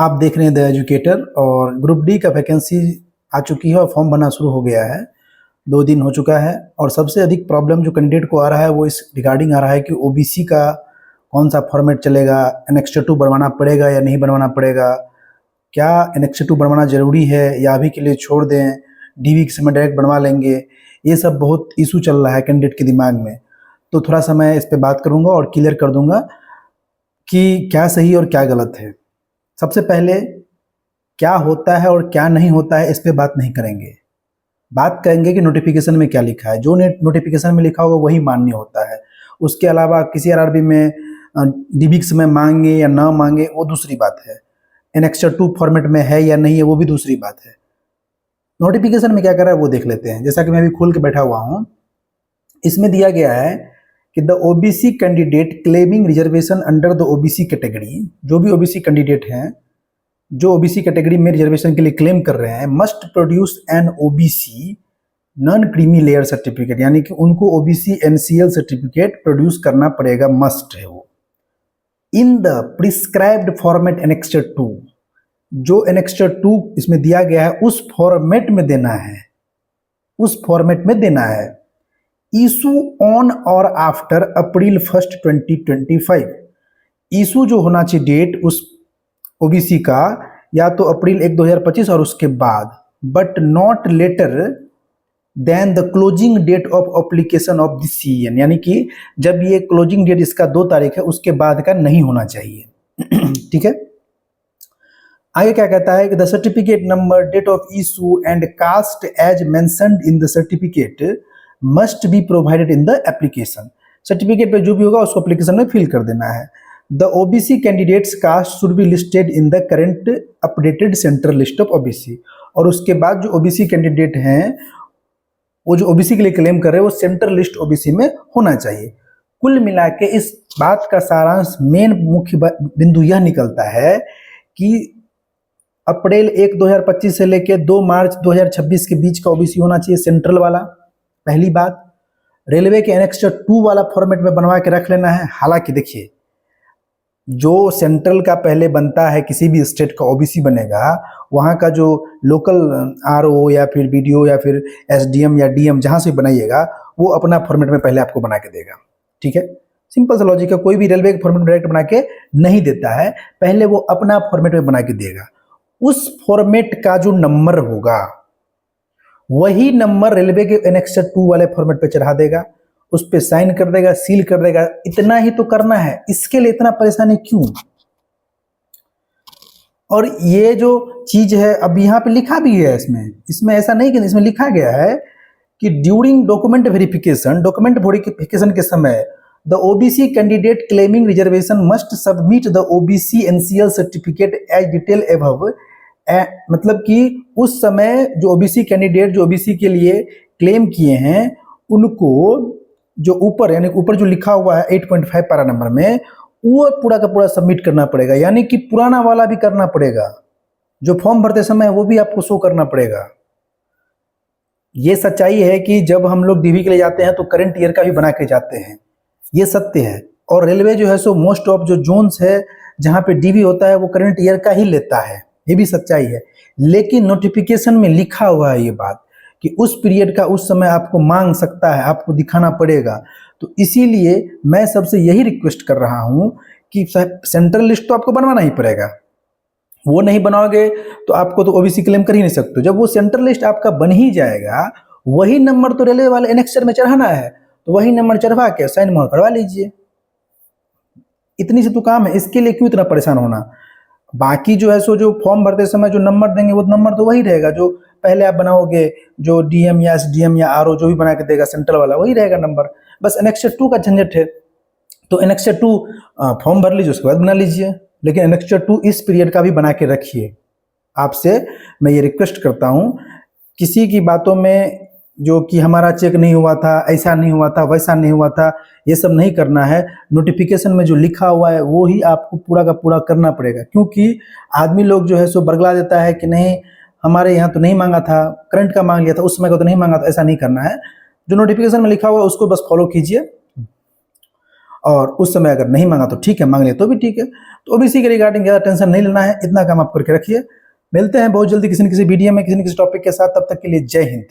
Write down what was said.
आप देख रहे हैं द एजुकेटर और ग्रुप डी का वैकेंसी आ चुकी है और फॉर्म भरना शुरू हो गया है। 2 दिन हो चुका है और सबसे अधिक प्रॉब्लम जो कैंडिडेट को आ रहा है वो इस रिगार्डिंग आ रहा है कि ओबीसी का कौन सा फॉर्मेट चलेगा, एनेक्स्टर 2 बनवाना पड़ेगा या नहीं बनवाना पड़ेगा, क्या एनेक्स्टर 2 बनवाना ज़रूरी है या अभी के लिए छोड़ दें, डीवी के समय डायरेक्ट बनवा लेंगे। ये सब बहुत इशू चल रहा है कैंडिडेट के दिमाग में। तो थोड़ा सा मैं इस पर बात करूँगा और क्लियर कर दूँगा कि क्या सही और क्या गलत है। सबसे पहले क्या होता है और क्या नहीं होता है इस पे बात नहीं करेंगे। बात करेंगे कि नोटिफिकेशन में क्या लिखा है। जो नोटिफिकेशन में लिखा होगा वही मान्य होता है। उसके अलावा किसी आरआरबी में डीबी के समय मांगे या ना मांगे वो दूसरी बात है। एनेक्स्टर 2 फॉर्मेट में है या नहीं है वो भी दूसरी बात है। नोटिफिकेशन में क्या कर रहा है वो देख लेते हैं। जैसा कि मैं अभी खोल के बैठा हुआ हूँ, इसमें दिया गया है कि the OBC candidate claiming reservation under the OBC category, जो भी ओबीसी कैंडिडेट हैं जो ओबीसी कैटेगरी में रिजर्वेशन के लिए क्लेम कर रहे हैं, must produce an OBC non creamy layer certificate, यानी कि उनको ओबीसी एनसीएल सर्टिफिकेट प्रोड्यूस करना पड़ेगा, मस्ट है वो, इन द प्रिस्क्राइब्ड फॉर्मेट एनेक्स्टर 2। जो एनेक्स्टर 2 इसमें दिया गया है उस फॉर्मेट में देना है, उस फॉर्मेट में देना है। इशू ऑन और आफ्टर अप्रैल 1 2025। इशू जो होना चाहिए डेट उस ओबीसी का या तो अप्रैल 1 2025 और उसके बाद, but not later than the closing date of application of this CN, यानी कि जब ये क्लोजिंग डेट इसका 2 तारीख है उसके बाद का नहीं होना चाहिए। ठीक है। आगे क्या कहता है कि the certificate number, date of issue and caste as mentioned in the certificate must be provided in the application. Certificate पे जो भी होगा उसको एप्लीकेशन में फिल कर देना है। The OBC candidates caste should be listed in the current updated central list of OBC. और उसके बाद जो ओबीसी कैंडिडेट हैं वो जो ओबीसी के लिए क्लेम कर रहे हैं वो सेंट्रल लिस्ट ओबीसी में होना चाहिए। कुल मिला के इस बात का सारांश, मेन मुख्य बिंदु यह निकलता है कि अप्रैल 1 2025 से लेकर 2 मार्च 2026 के बीच का ओबीसी होना चाहिए सेंट्रल वाला, पहली बात। रेलवे के एनेक्स्टर 2 वाला फॉर्मेट में बनवा के रख लेना है। हालांकि देखिए, जो सेंट्रल का पहले बनता है, किसी भी स्टेट का ओबीसी बनेगा, वहाँ का जो लोकल आरओ या फिर बीडीओ या फिर एसडीएम या डीएम जहाँ से बनाइएगा वो अपना फॉर्मेट में पहले आपको बना के देगा। ठीक है, सिंपल सा लॉजिक है। कोई भी रेलवे के फॉर्मेट में डायरेक्ट बना के नहीं देता है, पहले वो अपना फॉर्मेट में बना के देगा। उस फॉर्मेट का जो नंबर होगा वही नंबर रेलवे के एनेक्स्टर 2 वाले फॉर्मेट पे चढ़ा देगा, उस पे साइन कर देगा, सील कर देगा। इतना ही तो करना है, इसके लिए इतना परेशानी क्यों? और ये जो चीज है अब यहाँ पे लिखा भी है, इसमें ऐसा नहीं कि इसमें लिखा गया है कि ड्यूरिंग डॉक्यूमेंट वेरिफिकेशन के समय the OBC candidate claiming reservation must submit the OBC NCL certificate as detail above. मतलब कि उस समय जो ओबीसी कैंडिडेट जो ओबीसी के लिए क्लेम किए हैं उनको जो ऊपर, यानी ऊपर जो लिखा हुआ है 8.5 पैरा नंबर में, वो पूरा का पूरा सबमिट करना पड़ेगा। यानी कि पुराना वाला भी करना पड़ेगा, जो फॉर्म भरते समय वो भी आपको शो करना पड़ेगा। ये सच्चाई है कि जब हम लोग डीवी के लिए जाते हैं तो करंट ईयर का भी बना के जाते हैं, ये सत्य है। और रेलवे जो है सो मोस्ट ऑफ जो जोन्स है जहाँ पे डीवी होता है वो करंट ईयर का ही लेता है, ये भी सच्चाई है। लेकिन नोटिफिकेशन में लिखा हुआ है ये बात कि उस पीरियड का उस समय आपको मांग सकता है, आपको दिखाना पड़ेगा। तो इसीलिए मैं सबसे यही रिक्वेस्ट कर रहा हूं कि सेंट्रल लिस्ट तो आपको बनवाना ही पड़ेगा। वो नहीं बनाओगे तो आपको तो ओबीसी क्लेम कर ही नहीं सकते। जब वो सेंट्रल लिस्ट आपका बन ही जाएगा, वही नंबर तो रेलवे वाले एनेक्स्टर में चढ़ाना है, तो वही नंबर चढ़वा के साइन मोहर करवा लीजिए। इतनी सी तो काम है, इसके लिए क्यों इतना परेशान होना। बाकी जो है सो जो फॉर्म भरते समय जो नंबर देंगे वो नंबर तो वही रहेगा जो पहले आप बनाओगे, जो डीएम या एसडीएम या आरओ जो भी बना के देगा सेंट्रल वाला वही रहेगा नंबर। बस एनेक्स्टर 2 का झंझट है, तो एनेक्स्टर 2 फॉर्म भर लीजिए, उसके बाद बना लीजिए। लेकिन एनेक्स्टर 2 इस पीरियड का भी बना के रखिए। आपसे मैं ये रिक्वेस्ट करता हूँ, किसी की बातों में जो कि हमारा चेक नहीं हुआ था, ऐसा नहीं हुआ था, वैसा नहीं हुआ था, ये सब नहीं करना है। नोटिफिकेशन में जो लिखा हुआ है वो ही आपको पूरा का पूरा करना पड़ेगा। क्योंकि आदमी लोग जो है सो बरगला देता है कि नहीं हमारे यहाँ तो नहीं मांगा था, करंट का मांग लिया था, उस समय का तो नहीं मांगा था। ऐसा नहीं करना है, जो नोटिफिकेशन में लिखा हुआ है उसको बस फॉलो कीजिए। और उस समय अगर नहीं मांगा तो ठीक है, मांग ले तो भी ठीक है। तो ओबीसी के रिगार्डिंग ज़्यादा टेंशन नहीं लेना है, इतना काम आप करके रखिए। मिलते हैं बहुत जल्दी किसी न किसी वीडियो में किसी न किसी टॉपिक के साथ, तब तक के लिए जय हिंद।